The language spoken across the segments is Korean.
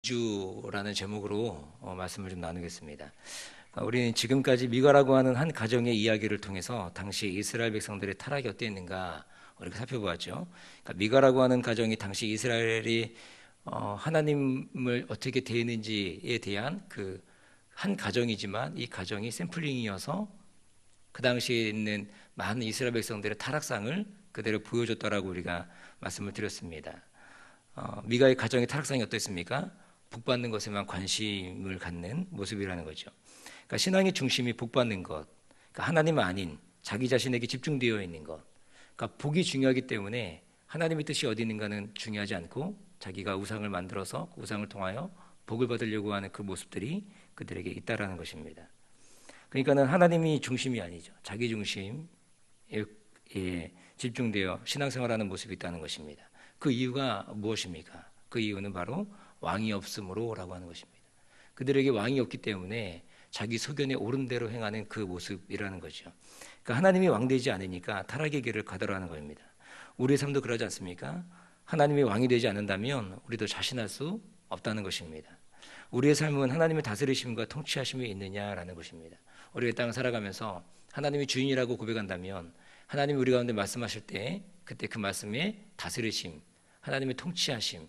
주라는 제목으로 말씀을 좀 나누겠습니다. 우리는 지금까지 미가라고 하는 한 가정의 이야기를 통해서 당시 이스라엘 백성들의 타락이 어땠는가 우리가 살펴보았죠. 그러니까 미가라고 하는 가정이 당시 이스라엘이 하나님을 어떻게 대했는지에 대한 그 한 가정이지만 이 가정이 샘플링이어서 그 당시에 있는 많은 이스라엘 백성들의 타락상을 그대로 보여줬다라고 우리가 말씀을 드렸습니다. 미가의 가정의 타락상이 어땠습니까? 복 받는 것에만 관심을 갖는 모습이라는 거죠. 그러니까 신앙의 중심이 복 받는 것, 그러니까 하나님 아닌 자기 자신에게 집중되어 있는 것. 그러니까 복이 중요하기 때문에 하나님의 뜻이 어디 있는가는 중요하지 않고 자기가 우상을 만들어서 그 우상을 통하여 복을 받으려고 하는 그 모습들이 그들에게 있다라는 것입니다. 그러니까는 하나님이 중심이 아니죠. 자기 중심에 집중되어 신앙생활하는 모습이 있다는 것입니다. 그 이유가 무엇입니까? 그 이유는 바로 왕이 없으므로라고 하는 것입니다. 그들에게 왕이 없기 때문에 자기 소견에 옳은 대로 행하는 그 모습이라는 거죠. 그러니까 하나님이 왕되지 않으니까 타락의 길을 가더라는 겁니다. 우리의 삶도 그러지 않습니까? 하나님이 왕이 되지 않는다면 우리도 자신할 수 없다는 것입니다. 우리의 삶은 하나님의 다스리심과 통치하심이 있느냐라는 것입니다. 우리가 땅을 살아가면서 하나님이 주인이라고 고백한다면 하나님이 우리 가운데 말씀하실 때 그때 그 말씀에 다스리심, 하나님의 통치하심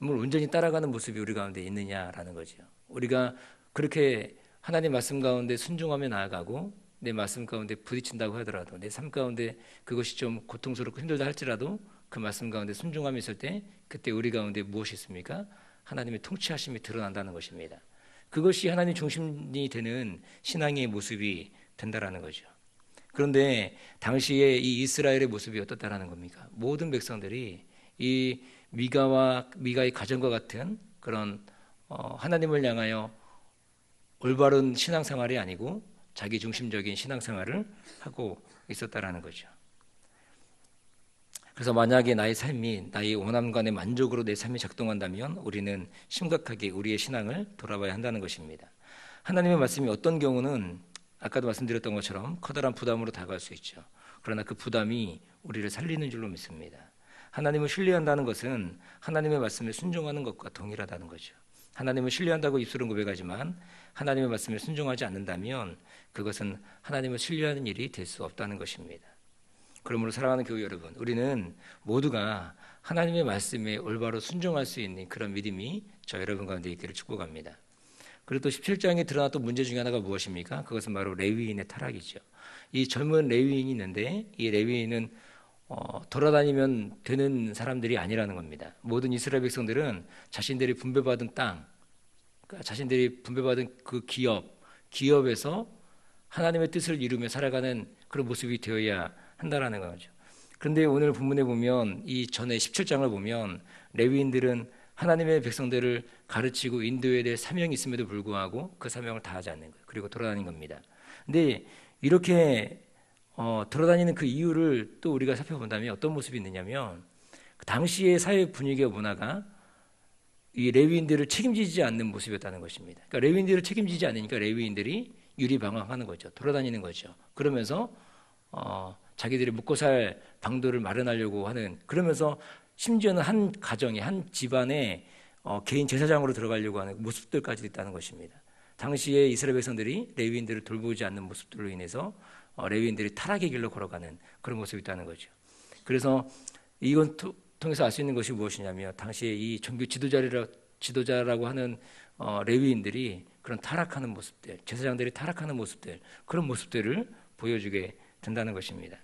을 온전히 따라가는 모습이 우리 가운데 있느냐라는 거죠. 우리가 그렇게 하나님 말씀 가운데 순종하며 나아가고 내 말씀 가운데 부딪힌다고 하더라도 내 삶 가운데 그것이 좀 고통스럽고 힘들다 할지라도 그 말씀 가운데 순종하며 있을 때 그때 우리 가운데 무엇이 있습니까? 하나님의 통치하심이 드러난다는 것입니다. 그것이 하나님 중심이 되는 신앙의 모습이 된다라는 거죠. 그런데 당시에 이 이스라엘의 모습이 어떻다라는 겁니까? 모든 백성들이 이 미가의 가정과 같은 그런 하나님을 향하여 올바른 신앙생활이 아니고 자기 중심적인 신앙생활을 하고 있었다라는 거죠. 그래서 만약에 나의 삶이 나의 원함과 내 만족으로 내 삶이 작동한다면 우리는 심각하게 우리의 신앙을 돌아봐야 한다는 것입니다. 하나님의 말씀이 어떤 경우는 아까도 말씀드렸던 것처럼 커다란 부담으로 다가갈 수 있죠. 그러나 그 부담이 우리를 살리는 줄로 믿습니다. 하나님을 신뢰한다는 것은 하나님의 말씀에 순종하는 것과 동일하다는 거죠. 하나님을 신뢰한다고 입술은 고백하지만 하나님의 말씀에 순종하지 않는다면 그것은 하나님을 신뢰하는 일이 될 수 없다는 것입니다. 그러므로 사랑하는 교회 여러분, 우리는 모두가 하나님의 말씀에 올바로 순종할 수 있는 그런 믿음이 저 여러분 가운데 있기를 축복합니다. 그리고 또 17장에 드러났던 문제 중에 하나가 무엇입니까? 그것은 바로 레위인의 타락이죠. 이 젊은 레위인이 있는데 이 레위인은 돌아다니면 되는 사람들이 아니라는 겁니다. 모든 이스라엘 백성들은 자신들이 분배받은 땅, 그러니까 자신들이 분배받은 그 기업에서 하나님의 뜻을 이루며 살아가는 그런 모습이 되어야 한다라는 거죠. 그런데 오늘 본문에 보면 이 전에 17장을 보면 레위인들은 하나님의 백성들을 가르치고 인도해야 될 사명이 있음에도 불구하고 그 사명을 다하지 않는 거예요. 그리고 돌아다닌 겁니다. 근데 이렇게 돌아다니는 그 이유를 또 우리가 살펴본다면 어떤 모습이 있느냐면 그 당시의 사회 분위기와 문화가 이 레위인들을 책임지지 않는 모습이었다는 것입니다. 그러니까 레위인들을 책임지지 않으니까 레위인들이 유리방황하는 거죠. 돌아다니는 거죠. 그러면서 자기들이 먹고 살 방도를 마련하려고 하는, 그러면서 심지어는 한 가정에 한 집안에 개인 제사장으로 들어가려고 하는 모습들까지 있다는 것입니다. 당시에 이스라엘 백성들이 레위인들을 돌보지 않는 모습들로 인해서 레위인들이 타락의 길로 걸어가는 그런 모습이 있다는 거죠. 그래서 이건 통해서 알 수 있는 것이 무엇이냐면 당시에 이 종교 지도자라고 하는 레위인들이 그런 타락하는 모습들, 제사장들이 타락하는 모습들, 그런 모습들을 보여주게 된다는 것입니다.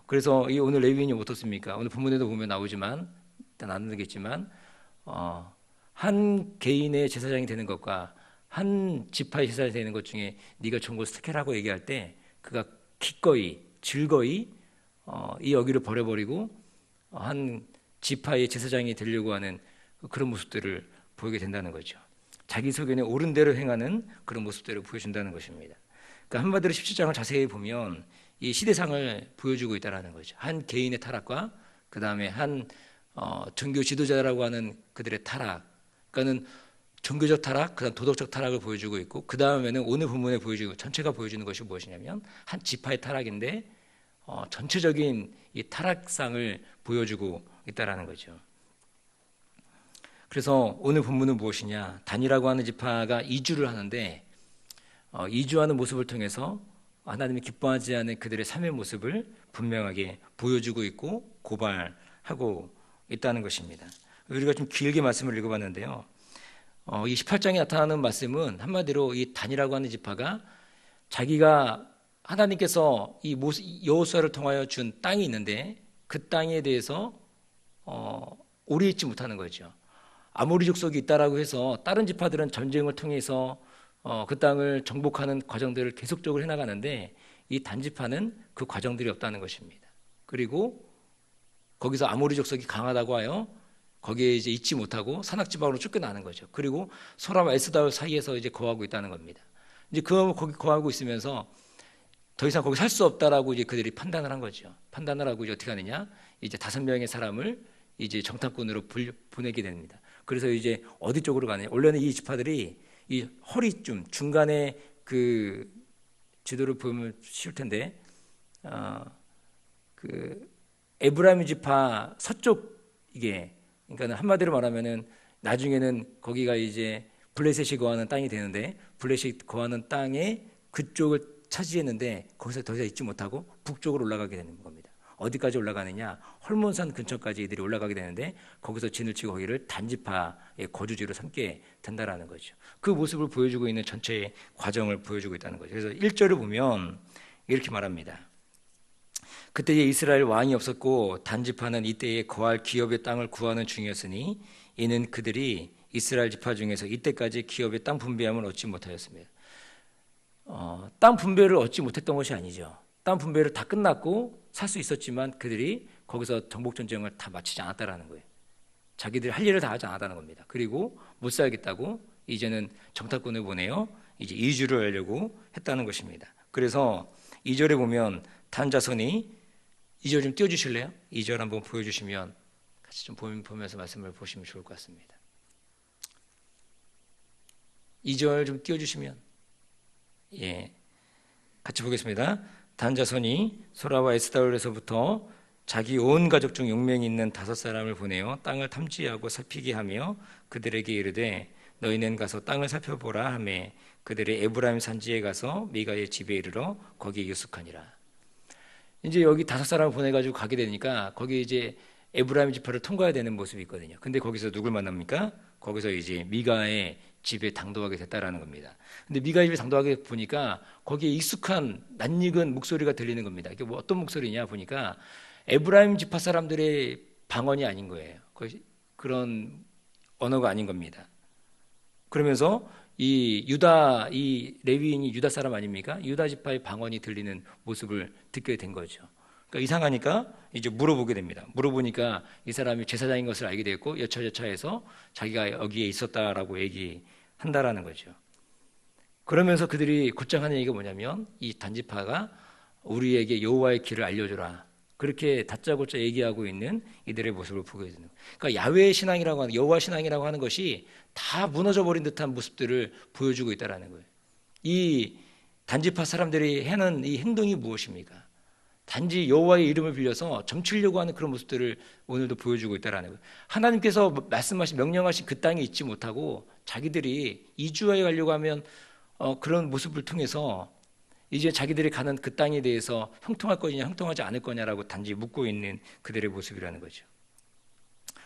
그래서 이 오늘 레위인이 어떻습니까? 오늘 본문에도 보면 나오지만 일단 안 되겠지만 한 개인의 제사장이 되는 것과 한 지파의 제사장이 되는 것 중에 네가 좋은 것을 택하라고 얘기할 때 그가 기꺼이 즐거이 이 여기를 버려버리고 한 지파의 제사장이 되려고 하는 그런 모습들을 보이게 된다는 거죠. 자기 소견에 옳은 대로 행하는 그런 모습들을 보여준다는 것입니다. 그러니까 한마디로 17장을 자세히 보면 이 시대상을 보여주고 있다는 거죠. 한 개인의 타락과 그 다음에 한 종교 지도자라고 하는 그들의 타락, 그러니까는 종교적 타락, 그다음 도덕적 타락을 보여주고 있고 그 다음에는 오늘 본문에 보여주고 전체가 보여주는 것이 무엇이냐면 한 지파의 타락인데 전체적인 이 타락상을 보여주고 있다라는 거죠. 그래서 오늘 본문은 무엇이냐? 단이라고 하는 지파가 이주를 하는데 이주하는 모습을 통해서 하나님이 기뻐하지 않은 그들의 삶의 모습을 분명하게 보여주고 있고 고발하고 있다는 것입니다. 우리가 좀 길게 말씀을 읽어봤는데요. 이 18장에 나타나는 말씀은 한마디로 이 단이라고 하는 지파가 자기가 하나님께서 이 여호수아를 통하여 준 땅이 있는데 그 땅에 대해서 오래 있지 못하는 거죠. 아모리 족속이 있다라고 해서 다른 지파들은 전쟁을 통해서 그 땅을 정복하는 과정들을 계속적으로 해나가는데 이 단지파는 그 과정들이 없다는 것입니다. 그리고 거기서 아모리 족속이 강하다고 하여 거기에 이제 있지 못하고 산악지방으로 쫓겨나는 거죠. 그리고 소라와 에스다올 사이에서 이제 거하고 있다는 겁니다. 이제 거기 거하고 있으면서 더 이상 거기 살 수 없다라고 이제 그들이 판단을 한 거죠. 판단을 하고 이제 어떻게 하느냐? 이제 5명의 사람을 이제 정탐꾼으로 보내게 됩니다. 그래서 이제 어디 쪽으로 가느냐? 원래는 이 지파들이 이 허리쯤 중간에 그 지도를 보면 쉬울 텐데, 그 에브라임 지파 서쪽 이게 그러니까 한마디로 말하면은 나중에는 거기가 이제 블레셋이 거하는 땅이 되는데 블레셋이 거하는 땅에 그쪽을 차지했는데 거기서 더 이상 있지 못하고 북쪽으로 올라가게 되는 겁니다. 어디까지 올라가느냐? 헐몬산 근처까지 이들이 올라가게 되는데 거기서 진을 치고 거기를 단지파의 거주지로 삼게 된다라는 거죠. 그 모습을 보여주고 있는 전체의 과정을 보여주고 있다는 거죠. 그래서 1절을 보면 이렇게 말합니다. 그때에 이스라엘 왕이 없었고 단지파는 이때에 거할 기업의 땅을 구하는 중이었으니 이는 그들이 이스라엘 지파 중에서 이때까지 기업의 땅 분배함을 얻지 못하였습니다. 땅 분배를 얻지 못했던 것이 아니죠. 땅 분배를 다 끝났고 살 수 있었지만 그들이 거기서 정복 전쟁을 다 마치지 않았다라는 거예요. 자기들이 할 일을 다 하지 않았다는 겁니다. 그리고 못 살겠다고 이제는 정탐꾼을 보내요. 이제 이주를 하려고 했다는 것입니다. 그래서 2절에 보면 단 자손이 2절 좀 띄워주실래요? 2절 한번 보여주시면 같이 좀 보면서 말씀을 보시면 좋을 것 같습니다. 2절 좀 띄워주시면 예, 같이 보겠습니다. 단 자손이 소라와 에스다올에서부터 자기 온 가족 중 용맹이 있는 5사람을 보내어 땅을 탐지하고 살피게 하며 그들에게 이르되 너희는 가서 땅을 살펴보라 하매 그들의 에브라임 산지에 가서 미가의 집에 이르러 거기에 유숙하니라. 이제 여기 5사람을 보내가지고 가게 되니까 거기 이제 에브라임 지파를 통과해야 되는 모습이 있거든요. 근데 거기서 누굴 만납니까? 거기서 이제 미가의 집에 당도하게 됐다라는 겁니다. 근데 미가의 집에 당도하게 보니까 거기에 익숙한 낯익은 목소리가 들리는 겁니다. 이게 뭐 어떤 목소리냐 보니까 에브라임 지파 사람들의 방언이 아닌 거예요. 그런 언어가 아닌 겁니다. 그러면서 이 레위인이 유다 사람 아닙니까? 유다 지파의 방언이 들리는 모습을 듣게 된 거죠. 그러니까 이상하니까 이제 물어보게 됩니다. 물어보니까 이 사람이 제사장인 것을 알게 됐고 여차여차해서 자기가 여기에 있었다라고 얘기한다라는 거죠. 그러면서 그들이 곧장 하는 얘기가 뭐냐면 이 단지파가 우리에게 여호와의 길을 알려주라. 그렇게 다짜고짜 얘기하고 있는 이들의 모습을 보게 되는 거예요. 그러니까 야훼 신앙이라고 하는 여호와 신앙이라고 하는 것이 다 무너져 버린 듯한 모습들을 보여주고 있다라는 거예요. 이 단지파 사람들이 하는 이 행동이 무엇입니까? 단지 여호와의 이름을 빌려서 점치려고 하는 그런 모습들을 오늘도 보여주고 있다라는 거예요. 하나님께서 말씀하신 명령하신 그 땅에 있지 못하고 자기들이 이주하여 가려고 하면 그런 모습을 통해서 이제 자기들이 가는 그 땅에 대해서 형통할 거냐 형통하지 않을 거냐라고 단지 묻고 있는 그들의 모습이라는 거죠.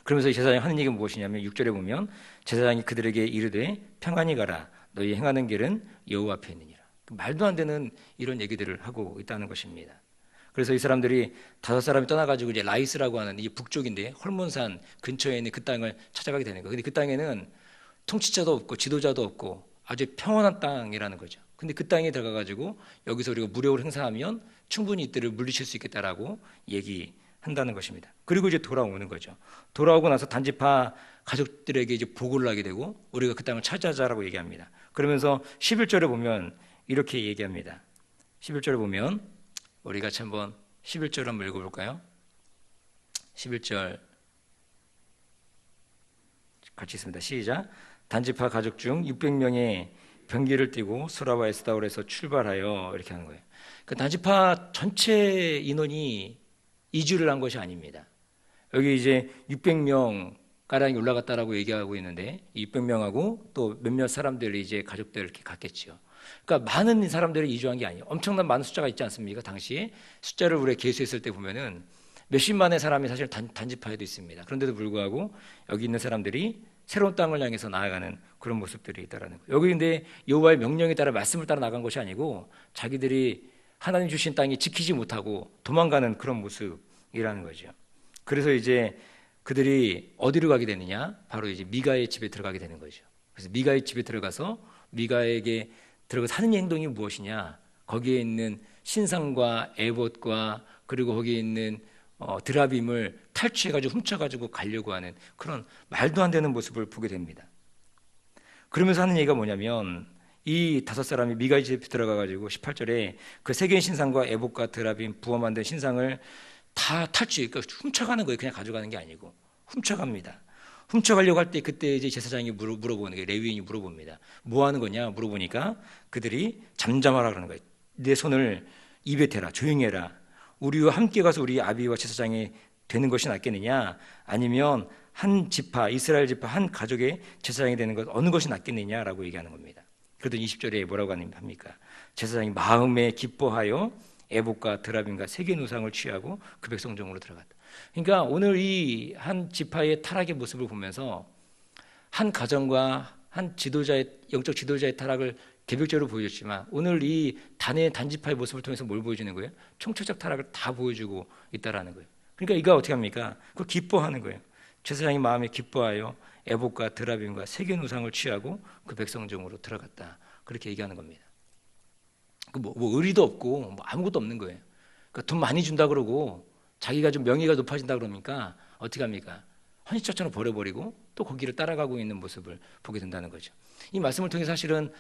그러면서 제사장이 하는 얘기가 무엇이냐면 6절에 보면 제사장이 그들에게 이르되 평안히 가라 너희 행하는 길은 여호와 앞에 있느니라. 말도 안 되는 이런 얘기들을 하고 있다는 것입니다. 그래서 이 사람들이 5사람이 떠나가지고 이제 라이스라고 하는 이 북쪽인데 헐몬산 근처에 있는 그 땅을 찾아가게 되는 거예요. 근데 그 땅에는 통치자도 없고 지도자도 없고 아주 평온한 땅이라는 거죠. 근데 그 땅에 들어가가지고 여기서 우리가 무력을 행사하면 충분히 이들을 물리칠 수 있겠다라고 얘기한다는 것입니다. 그리고 이제 돌아오는 거죠. 돌아오고 나서 단지파 가족들에게 이제 보고를 하게 되고 우리가 그 땅을 차지하자라고 얘기합니다. 그러면서 11절에 보면 이렇게 얘기합니다. 11절에 보면 우리 같이 한번 11절 한번 읽어볼까요? 11절 같이 있습니다. 시작. 단지파 가족 중 600명의 병기를 띠고 소라와 에스다올에서 출발하여 이렇게 하는 거예요. 그 단지파 전체 인원이 이주를 한 것이 아닙니다. 여기 이제 600명 가량이 올라갔다라고 얘기하고 있는데 600명하고 또 몇몇 사람들이 이제 가족들 이렇게 갔겠죠. 그러니까 많은 사람들이 이주한 게 아니에요. 엄청난 많은 숫자가 있지 않습니까? 당시에 숫자를 우리가 계수했을 때 보면은 몇십만의 사람이 사실 단지파에도 있습니다. 그런데도 불구하고 여기 있는 사람들이 새로운 땅을 향해서 나아가는 그런 모습들이 있다라는 거예요. 여기 근데 여호와의 명령에 따라 말씀을 따라 나간 것이 아니고 자기들이 하나님 주신 땅이 지키지 못하고 도망가는 그런 모습이라는 거죠. 그래서 이제 그들이 어디로 가게 되느냐? 바로 이제 미가의 집에 들어가게 되는 거죠. 그래서 미가의 집에 들어가서 미가에게 들어가서 하는 행동이 무엇이냐? 거기에 있는 신상과 에봇과 그리고 거기에 있는 드라빔을 탈취해가지고 훔쳐가지고 가려고 하는 그런 말도 안 되는 모습을 보게 됩니다. 그러면서 하는 얘기가 뭐냐면 이 5사람이 미가의 집에 들어가가지고 18절에 그 세계인 신상과 에봇과 드라빔 부어 만든 신상을 다 탈취, 그러니까 훔쳐가는 거예요. 그냥 가져가는 게 아니고 훔쳐갑니다. 훔쳐가려고 할 때 그때 이제 제사장이 물어보는 게 레위인이 물어봅니다. 뭐 하는 거냐 물어보니까 그들이 잠잠하라 그러는 거예요. 내 손을 입에 대라, 조용히 해라. 우리와 함께 가서 우리 아비와 제사장이 되는 것이 낫겠느냐, 아니면 한 지파 이스라엘 지파 한 가족의 제사장이 되는 것 어느 것이 낫겠느냐라고 얘기하는 겁니다. 그러더니 20절에 뭐라고 합니까? 제사장이 마음에 기뻐하여 에봇과 드라빔과 세계 우상을 취하고 그 백성 중으로 들어갔다. 그러니까 오늘 이 한 지파의 타락의 모습을 보면서 한 가정과 한 지도자의 영적 지도자의 타락을 개별적으로 보여줬지만 오늘 이 단지파의 모습을 통해서 뭘 보여주는 거예요? 총체적 타락을 다 보여주고 있다라는 거예요. 그러니까 이거 어떻게 합니까? 그걸 기뻐하는 거예요. 제사장이 마음에 기뻐하여 에봇과 드라빔과 세계 우상을 취하고 그 백성 중으로 들어갔다. 그렇게 얘기하는 겁니다. 뭐 의리도 없고 뭐 아무것도 없는 거예요. 그러니까 돈 많이 준다 그러고 자기가 좀 명예가 높아진다 그러니까 어떻게 합니까? 헌신처처럼 버려버리고 또 거기를 따라가고 있는 모습을 보게 된다는 거죠. 이 말씀을 통해 사실은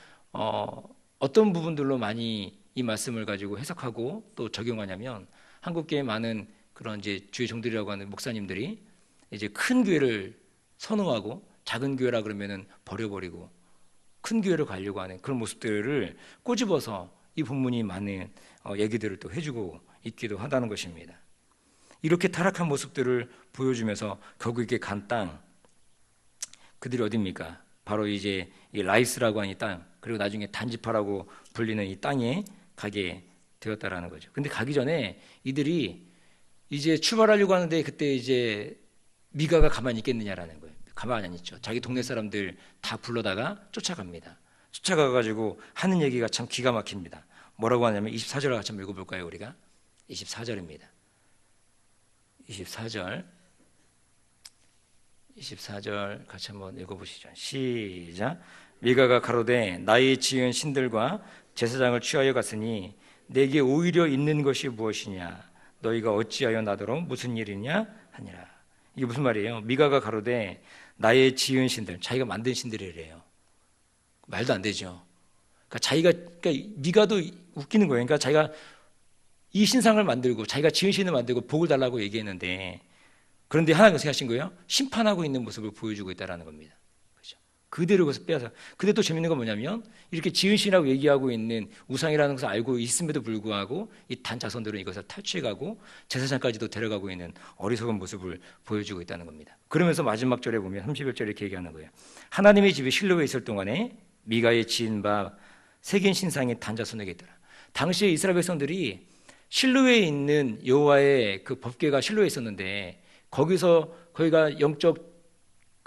어떤 부분들로 많이 이 말씀을 가지고 해석하고 또 적용하냐면 한국교회 많은 그런 이제 주의 종들이라고 하는 목사님들이 이제 큰 교회를 선호하고 작은 교회라 그러면은 버려버리고 큰 교회를 가려고 하는 그런 모습들을 꼬집어서 이 본문이 많은 얘기들을 또 해주고 있기도 하다는 것입니다. 이렇게 타락한 모습들을 보여주면서 결국에 간 땅, 그들이 어디입니까? 바로 이제 이 라이스라고 하는 이 땅, 그리고 나중에 단지파라고 불리는 이 땅에 가게 되었다라는 거죠. 근데 가기 전에 이들이 이제 출발하려고 하는데 그때 이제 미가가 가만히 있겠느냐라는 거예요. 가만히 안 있죠. 자기 동네 사람들 다 불러다가 쫓아갑니다. 쫓아가가지고 하는 얘기가 참 기가 막힙니다. 뭐라고 하냐면 24절을 같이 한번 읽어볼까요? 우리가 24절입니다. 24절 같이 한번 읽어보시죠. 시작. 미가가 가로되 나의 지은 신들과 제사장을 취하여 갔으니 내게 오히려 있는 것이 무엇이냐, 너희가 어찌하여 나더러 무슨 일이냐 하니라. 이게 무슨 말이에요? 미가가 가로되 나의 지은 신들, 자기가 만든 신들이래요. 말도 안 되죠. 그러니까 미가도 웃기는 거예요. 그러니까 자기가 이 신상을 만들고 자기가 지은 신을 만들고 복을 달라고 얘기했는데, 그런데 하나님께서 어떻게 하신 거예요? 심판하고 있는 모습을 보여주고 있다는 겁니다. 그렇죠? 그대로 그것을 빼앗아. 근데 또 재밌는 건 뭐냐면 이렇게 지은 신이라고 얘기하고 있는 우상이라는 것을 알고 있음에도 불구하고 이 단 자손들은 이것을 탈취해가고 제사장까지도 데려가고 있는 어리석은 모습을 보여주고 있다는 겁니다. 그러면서 마지막 절에 보면 31절에 이렇게 얘기하는 거예요. 하나님의 집이 실로에 있을 동안에 미가의 지은 바 새긴 신상이 단 자손에게 있더라. 당시에 이스라엘 백성들이 실로에 있는 여호와의 그 법궤가 실로에 있었는데 거기가 영적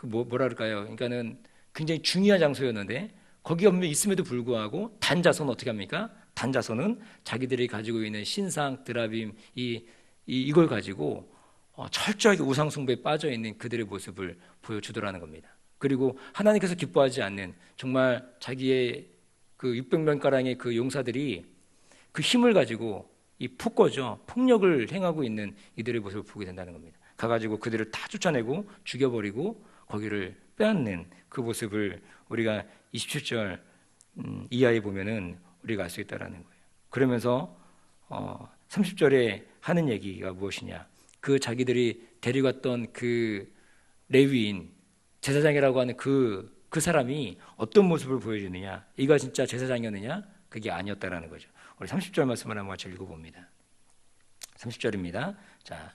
뭐라 그럴까요? 그러니까는 굉장히 중요한 장소였는데 거기가 있음에도 불구하고 단자손은 어떻게 합니까? 단자손은 자기들이 가지고 있는 신상, 드라빔 이걸 가지고 철저하게 우상 숭배에 빠져 있는 그들의 모습을 보여주더라는 겁니다. 그리고 하나님께서 기뻐하지 않는 정말 자기의 그 600명 가량의 그 용사들이 그 힘을 가지고 이 폭력을 행하고 있는 이들의 모습을 보게 된다는 겁니다. 가가지고 그들을 다 쫓아내고 죽여버리고 거기를 빼앗는 그 모습을 우리가 27절 이하에 보면은 우리가 알 수 있다라는 거예요. 그러면서 30절에 하는 얘기가 무엇이냐? 그 자기들이 데려갔던 그 레위인 제사장이라고 하는 그 사람이 어떤 모습을 보여주느냐? 이가 진짜 제사장이었느냐? 그게 아니었다라는 거죠. 우리 30절 말씀을 한번 같이 읽어봅니다. 30절입니다. 자,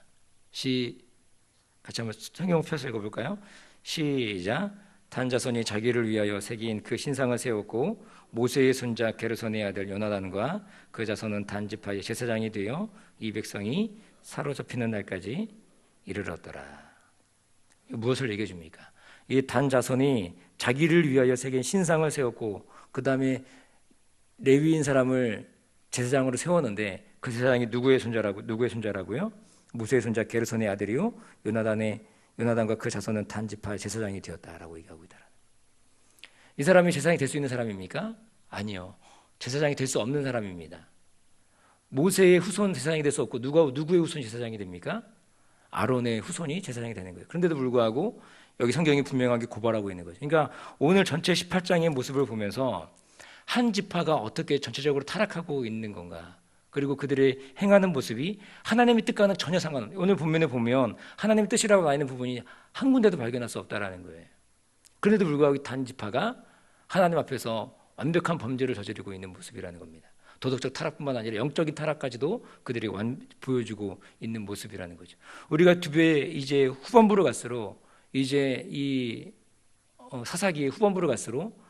같이 한번 성경 펴서 읽어볼까요? 시작. 단 자손이 자기를 위하여 새긴 그 신상을 세웠고 모세의 손자 게르손의 아들 요나단과 그 자손은 단 지파의 제사장이 되어 이 백성이 사로잡히는 날까지 이르렀더라. 무엇을 얘기해 줍니까? 이 단 자손이 자기를 위하여 새긴 신상을 세웠고 그 다음에 레위인 사람을 제사장으로 세웠는데 그 제사장이 누구의 손자라고요? 모세의 손자 게르손의 아들이요 요나단과 그 자손은 단 지파의 제사장이 되었다라고 얘기하고 있다. 이 사람이 제사장이 될 수 있는 사람입니까? 아니요. 제사장이 될 수 없는 사람입니다. 모세의 후손 제사장이 될 수 없고 누구의 후손 제사장이 됩니까? 아론의 후손이 제사장이 되는 거예요. 그런데도 불구하고 여기 성경이 분명하게 고발하고 있는 거죠. 그러니까 오늘 전체 18장의 모습을 보면서 한 지파가 어떻게 전체적으로 타락하고 있는 건가, 그리고 그들의 행하는 모습이 하나님의 뜻과는 전혀 상관없는, 오늘 본문에 보면 하나님의 뜻이라고 나와 있는 부분이 한 군데도 발견할 수 없다라는 거예요. 그런데도 불구하고 단 지파가 하나님 앞에서 완벽한 범죄를 저지르고 있는 모습이라는 겁니다. 도덕적 타락뿐만 아니라 영적인 타락까지도 그들이 보여주고 있는 모습이라는 거죠. 우리가 두배 이제 후반부로 갈수록 이제 이 사사기의 후반부로 갈수록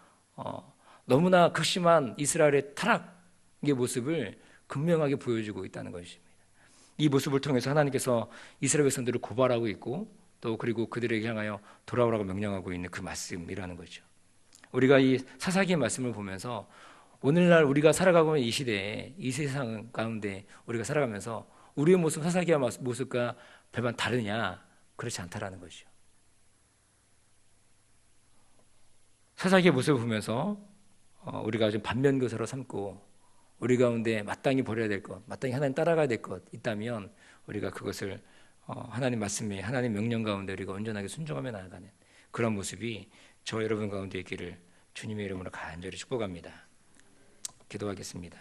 너무나 극심한 이스라엘의 타락의 모습을 극명하게 보여주고 있다는 것입니다. 이 모습을 통해서 하나님께서 이스라엘 백성들을 고발하고 있고 또 그리고 그들에게 향하여 돌아오라고 명령하고 있는 그 말씀이라는 거죠. 우리가 이 사사기의 말씀을 보면서 오늘날 우리가 살아가고 있는 이 시대에, 이 세상 가운데 우리가 살아가면서 우리의 모습, 사사기의 모습과 별반 다르냐? 그렇지 않다라는 것이죠. 사사기의 모습을 보면서 우리가 좀 반면교사로 삼고 우리 가운데 마땅히 버려야 될 것, 마땅히 하나님 따라가야 될 것 있다면 우리가 그것을 하나님 말씀에, 하나님 명령 가운데 우리가 온전하게 순종하며 나아가는 그런 모습이 저 여러분 가운데 있기를 주님의 이름으로 간절히 축복합니다. 기도하겠습니다.